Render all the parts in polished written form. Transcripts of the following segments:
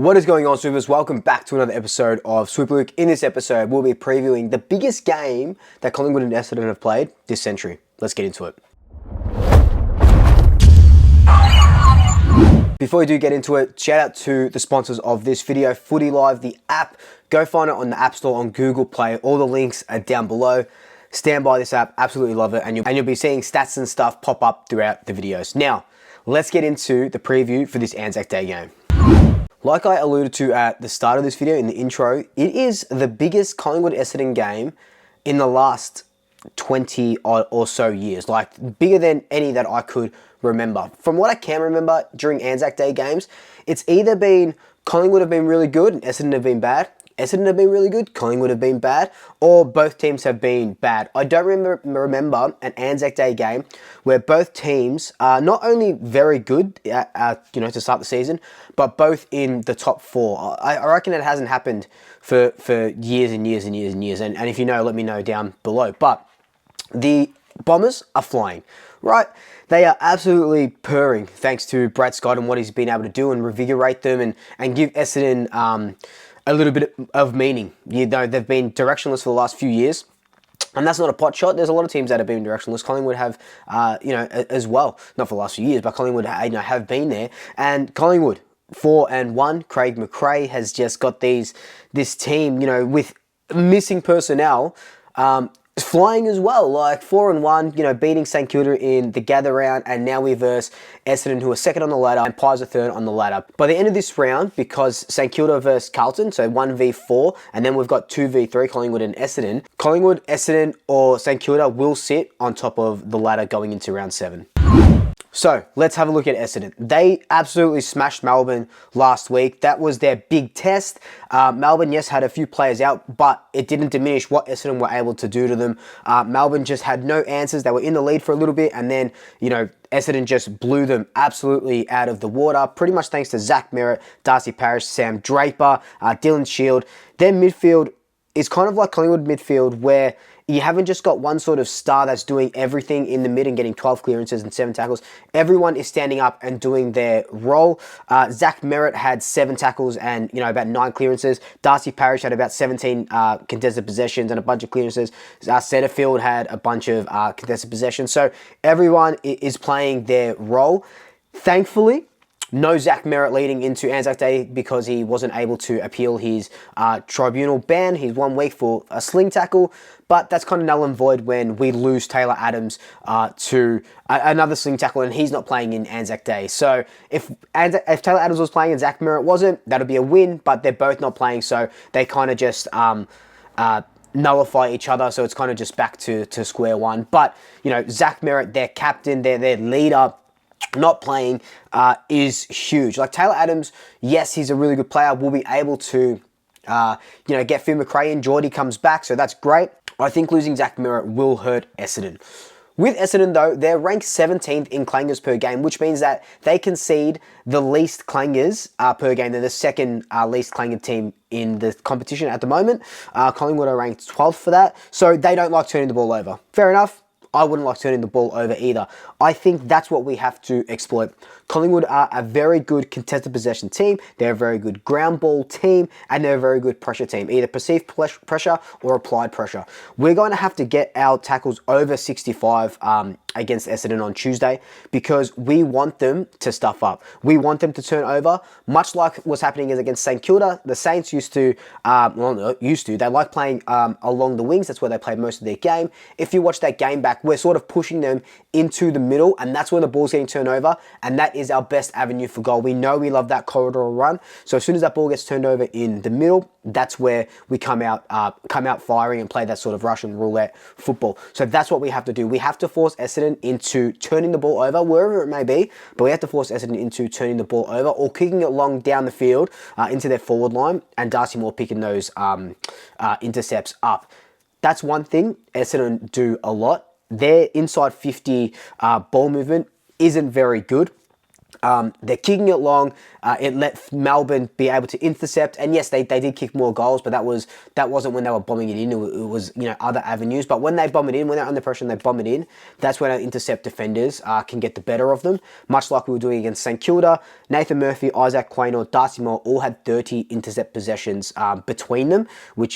What is going on, Swoopers? Welcome back to another episode of Swoop. In this episode, we'll be previewing the biggest game that Collingwood and Essendon have played this century. Let's get into it. Before we do get into it, shout out to the sponsors of this video, Footy Live, the app. Go find it on the App Store on Google Play. All the links are down below. Stand by this app, absolutely love it, and you'll be seeing stats and stuff pop up throughout the videos. Now, let's get into the preview for this Anzac Day game. Like I alluded to at the start of this video in the intro, it is the biggest Collingwood-Essendon game in the last 20 or so years. Like, bigger than any that I could remember. From what I can remember during Anzac Day games, it's either been Collingwood have been really good and Essendon have been bad, Essendon have been really good, Collingwood have been bad, or both teams have been bad. I don't remember an Anzac Day game where both teams are not only very good, to start the season, but both in the top four. I reckon it hasn't happened for years and years and years and years. And if you know, let me know down below. But the Bombers are flying, right? They are absolutely purring thanks to Brad Scott and what he's been able to do and revigorate them and give Essendon a little bit of meaning. You know, they've been directionless for the last few years. And that's not a pot shot. There's a lot of teams that have been directionless. Collingwood have, as well. Not for the last few years, but Collingwood, have been there. And Collingwood, 4-1. Craig McRae has just got this team, with missing personnel, flying as well, like 4-1, beating St Kilda in the gather round, and now we verse Essendon, who are second on the ladder, and Pies are third on the ladder. By the end of this round, because St Kilda versus Carlton, so 1v4, and then we've got 2v3, Collingwood and Essendon. Collingwood, Essendon, or St Kilda will sit on top of the ladder going into round 7. So, let's have a look at Essendon. They absolutely smashed Melbourne last week. That was their big test. Melbourne, yes, had a few players out, but it didn't diminish what Essendon were able to do to them. Melbourne just had no answers. They were in the lead for a little bit, and then, Essendon just blew them absolutely out of the water, pretty much thanks to Zach Merrett, Darcy Parish, Sam Draper, Dylan Shield. Their midfield is kind of like Collingwood midfield, where you haven't just got one sort of star that's doing everything in the mid and getting 12 clearances and 7 tackles. Everyone is standing up and doing their role. Zach Merrett had 7 tackles and, about 9 clearances. Darcy Parish had about 17 contested possessions and a bunch of clearances. Setterfield had a bunch of contested possessions. So everyone is playing their role. Thankfully, no Zach Merrett leading into Anzac Day because he wasn't able to appeal his tribunal ban. He's 1 week for a sling tackle, but that's kind of null and void when we lose Taylor Adams to another sling tackle and he's not playing in Anzac Day. So if Taylor Adams was playing and Zach Merrett wasn't, that would be a win, but they're both not playing, so they kind of just nullify each other, so it's kind of just back to square one. But, Zach Merrett, their captain, their leader, not playing is huge. Like Taylor Adams, yes, he's a really good player. We'll be able to, get Phil McRae in. Geordie comes back, so that's great. I think losing Zach Merrett will hurt Essendon. With Essendon, though, they're ranked 17th in clangers per game, which means that they concede the least clangers per game. They're the second least clanger team in the competition at the moment. Collingwood are ranked 12th for that, so they don't like turning the ball over. Fair enough. I wouldn't like turning the ball over either. I think that's what we have to exploit. Collingwood are a very good contested possession team. They're a very good ground ball team, and they're a very good pressure team, either perceived pressure or applied pressure. We're going to have to get our tackles over 65 against Essendon on Tuesday because we want them to stuff up. We want them to turn over, much like what's happening against St Kilda. The Saints they like playing along the wings. That's where they played most of their game. If you watch that game back, we're sort of pushing them into the middle, and that's when the ball's getting turned over, and that is our best avenue for goal. We know we love that corridor run, so as soon as that ball gets turned over in the middle, that's where we come out firing and play that sort of Russian roulette football. So that's what we have to do. We have to force Essendon into turning the ball over, wherever it may be, but we have to force Essendon into turning the ball over or kicking it long down the field into their forward line, and Darcy Moore picking those intercepts up. That's one thing Essendon do a lot. Their inside 50 ball movement isn't very good. They're kicking it long. It let Melbourne be able to intercept, and yes, they did kick more goals, but that wasn't when they were bombing it in. It was other avenues. But when they bomb it in, when they're under pressure and they bomb it in, that's when our intercept defenders can get the better of them. Much like we were doing against St Kilda, Nathan Murphy, Isaac Quaynor, Darcy Moore all had 30 intercept possessions between them,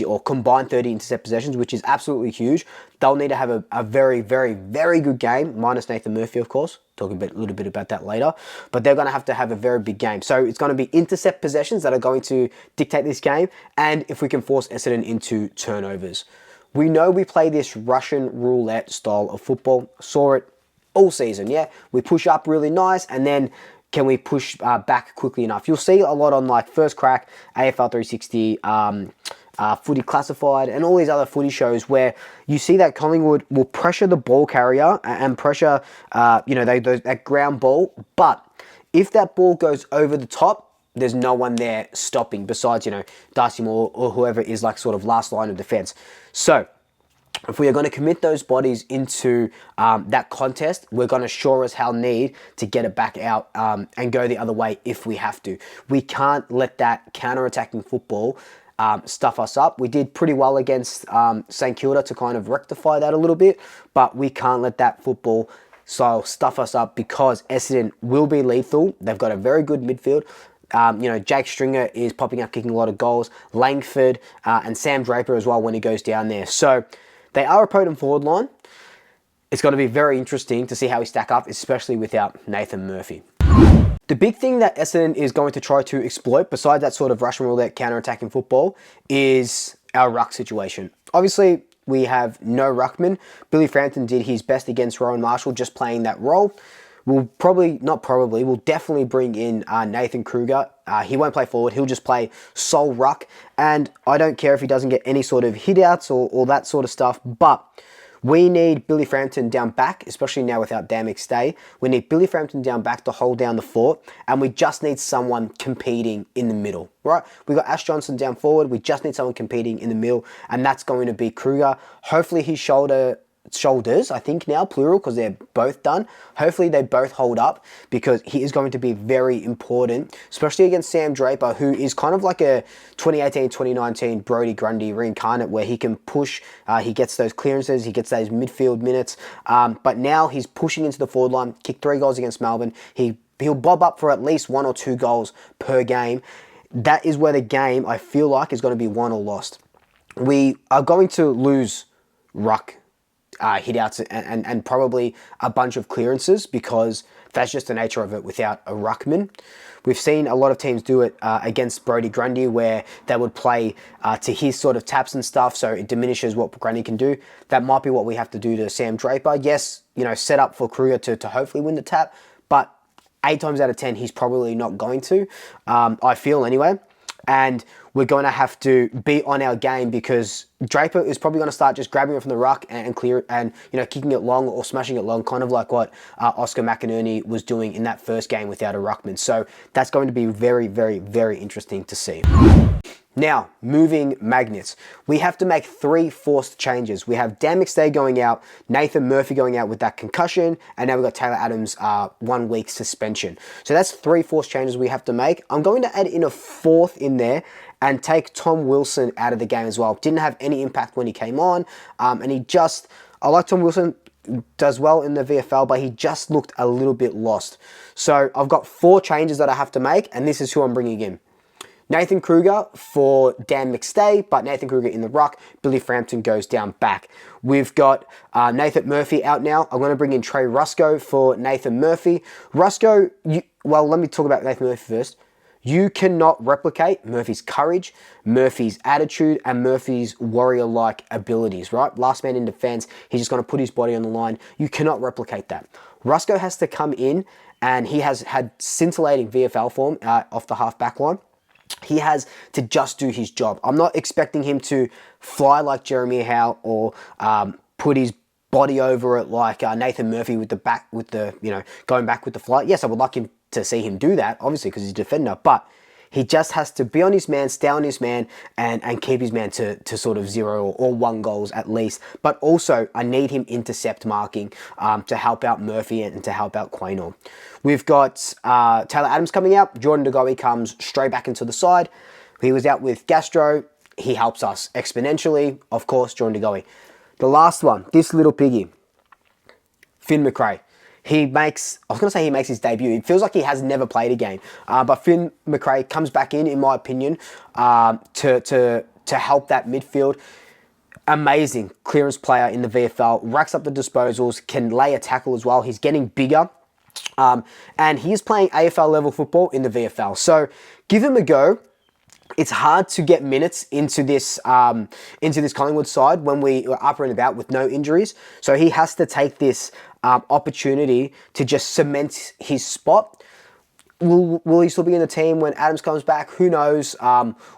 or combined 30 intercept possessions, which is absolutely huge. They'll need to have a very, very, very good game, minus Nathan Murphy, of course. Talking a little bit about that later. But they're going to have a very big game. So it's going to be intercept possessions that are going to dictate this game, and if we can force Essendon into turnovers. We know we play this Russian roulette style of football. Saw it all season, yeah? We push up really nice, and then can we push back quickly enough? You'll see a lot on like First Crack, AFL 360, Footy Classified, and all these other footy shows where you see that Collingwood will pressure the ball carrier and pressure, that ground ball. But if that ball goes over the top, there's no one there stopping besides, Darcy Moore or whoever is like sort of last line of defense. So if we are going to commit those bodies into that contest, we're going to sure as hell need to get it back out and go the other way if we have to. We can't let that counter-attacking football stuff us up. We did pretty well against St Kilda to kind of rectify that a little bit, but we can't let that football style stuff us up because Essendon will be lethal. They've got a very good midfield. Jake Stringer is popping up, kicking a lot of goals. Langford and Sam Draper as well when he goes down there. So they are a potent forward line. It's going to be very interesting to see how we stack up, especially without Nathan Murphy. The big thing that Essendon is going to try to exploit, besides that sort of Russian roulette counter-attacking football, is our ruck situation. Obviously, we have no ruckman. Billy Frampton did his best against Rowan Marshall, just playing that role. We'll we'll definitely bring in Nathan Kruger. He won't play forward. He'll just play sole ruck. And I don't care if he doesn't get any sort of hit-outs or that sort of stuff, but we need Billy Frampton down back, especially now without Dan McStay. We need Billy Frampton down back to hold down the fort, and we just need someone competing in the middle, right? We got Ash Johnson down forward. We just need someone competing in the middle, and that's going to be Kruger. Hopefully his shoulders, I think now, plural, because they're both done. Hopefully they both hold up because he is going to be very important, especially against Sam Draper, who is kind of like a 2018-2019 Brodie Grundy reincarnate where he can push, he gets those clearances, he gets those midfield minutes, but now he's pushing into the forward line, kicked 3 goals against Melbourne. He'll bob up for at least 1 or 2 goals per game. That is where the game, I feel like, is going to be won or lost. We are going to lose Ruck hit-outs and probably a bunch of clearances because that's just the nature of it without a ruckman. We've seen a lot of teams do it against Brodie Grundy where they would play to his sort of taps and stuff, so it diminishes what Grundy can do. That might be what we have to do to Sam Draper. Yes, set up for Kruger to hopefully win the tap, but 8 times out of 10, he's probably not going to, I feel anyway. And we're going to have to be on our game because Draper is probably going to start just grabbing it from the ruck and clear it and, kicking it long or smashing it long, kind of like what Oscar McInerney was doing in that first game without a ruckman. So that's going to be very, very, very interesting to see. Now, moving magnets. We have to make 3 forced changes. We have Dan McStay going out, Nathan Murphy going out with that concussion, and now we've got Taylor Adams' 1 week suspension. So that's 3 forced changes we have to make. I'm going to add in a 4th in there and take Tom Wilson out of the game as well. Didn't have any impact when he came on, and I like Tom Wilson, does well in the VFL, but he just looked a little bit lost. So I've got 4 changes that I have to make, and this is who I'm bringing in. Nathan Kruger for Dan McStay, but Nathan Kruger in the ruck. Billy Frampton goes down back. We've got Nathan Murphy out now. I'm going to bring in Trey Rusco for Nathan Murphy. Rusco, let me talk about Nathan Murphy first. You cannot replicate Murphy's courage, Murphy's attitude, and Murphy's warrior-like abilities, right? Last man in defense, he's just going to put his body on the line. You cannot replicate that. Rusco has to come in, and he has had scintillating VFL form off the half-back line. He has to just do his job. I'm not expecting him to fly like Jeremy Howe or put his body over it like Nathan Murphy with going back with the flight. Yes, I would like him to see him do that, obviously, because he's a defender, but He just has to be on his man, stay on his man, and keep his man to sort of 0 or 1 goals at least. But also, I need him intercept marking to help out Murphy and to help out Quaynor. We've got Taylor Adams coming out. Jordan De Goey comes straight back into the side. He was out with Gastro. He helps us exponentially. Of course, Jordan De Goey. The last one, this little piggy, Finn McRae. He makes his debut. It feels like he has never played a game. But Finn McRae comes back in my opinion, to help that midfield. Amazing clearance player in the VFL. Racks up the disposals, can lay a tackle as well. He's getting bigger. And he's playing AFL level football in the VFL. So give him a go. It's hard to get minutes into this Collingwood side when we are up and about with no injuries. So he has to take this opportunity to just cement his spot. Will he still be in the team when Adams comes back? Who knows?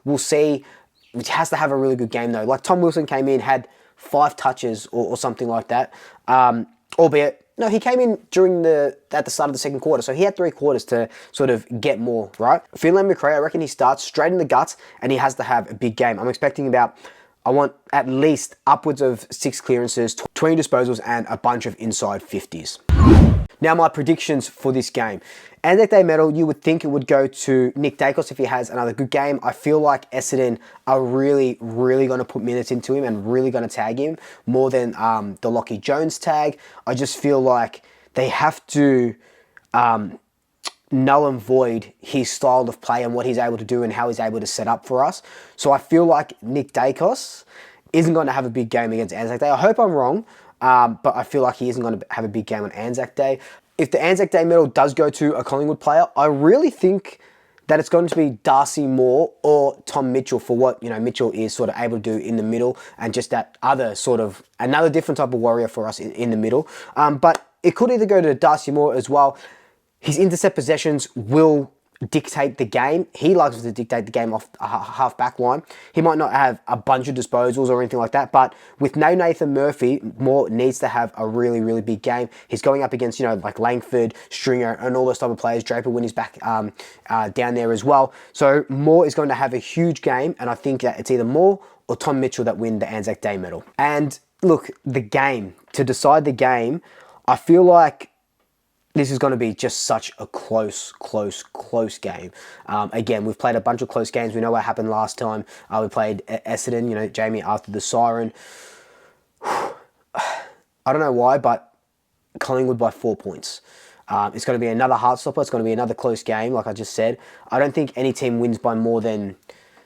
We'll see. He has to have a really good game though. Like Tom Wilson came in, had 5 touches or something like that. Albeit, no, he came in at the start of the second quarter, so he had 3 quarters to sort of get more, right? Finland McRae, I reckon he starts straight in the guts, and he has to have a big game. I'm expecting I want at least upwards of 6 clearances, 20 disposals, and a bunch of inside 50s. Now my predictions for this game. Anzac Day medal, you would think it would go to Nick Dacos if he has another good game. I feel like Essendon are really, really going to put minutes into him and really going to tag him more than the Lockie Jones tag. I just feel like they have to null and void his style of play and what he's able to do and how he's able to set up for us. So I feel like Nick Dacos isn't going to have a big game against Anzac Day. I hope I'm wrong. But I feel like he isn't going to have a big game on Anzac Day. If the Anzac Day medal does go to a Collingwood player, I really think that it's going to be Darcy Moore or Tom Mitchell for what, Mitchell is sort of able to do in the middle and just that other sort of, another different type of warrior for us in the middle. But it could either go to Darcy Moore as well. His intercept possessions will dictate the game. He likes to dictate the game off a half back line. He might not have a bunch of disposals or anything like that, but with no Nathan Murphy, Moore needs to have a really, really big game. He's going up against, like Langford, Stringer, and all those type of players. Draper when he's back down there as well. So Moore is going to have a huge game, and I think that it's either Moore or Tom Mitchell that win the Anzac Day medal. And look, to decide the game, I feel like this is going to be just such a close game. Again, we've played a bunch of close games. We know what happened last time. We played Essendon, Jamie after the siren. I don't know why, but Collingwood by 4 points. It's going to be another heartstopper. It's going to be another close game, like I just said. I don't think any team wins by more than...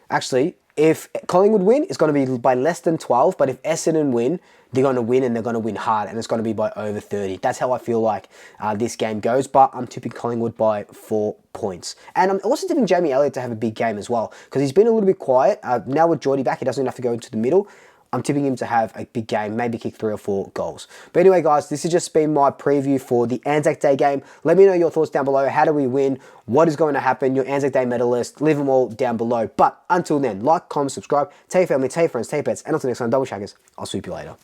Actually, if Collingwood win, it's going to be by less than 12. But if Essendon win, they're going to win, and they're going to win hard, and it's going to be by over 30. That's how I feel like this game goes, but I'm tipping Collingwood by 4 points. And I'm also tipping Jamie Elliott to have a big game as well, because he's been a little bit quiet. Now with Geordie back, he doesn't have to go into the middle. I'm tipping him to have a big game, maybe kick 3 or 4 goals. But anyway, guys, this has just been my preview for the Anzac Day game. Let me know your thoughts down below. How do we win? What is going to happen? Your Anzac Day medalist. Leave them all down below. But until then, like, comment, subscribe, tell your family, tell your friends, tell your pets, and until next time, double shaggers. I'll swoop you later.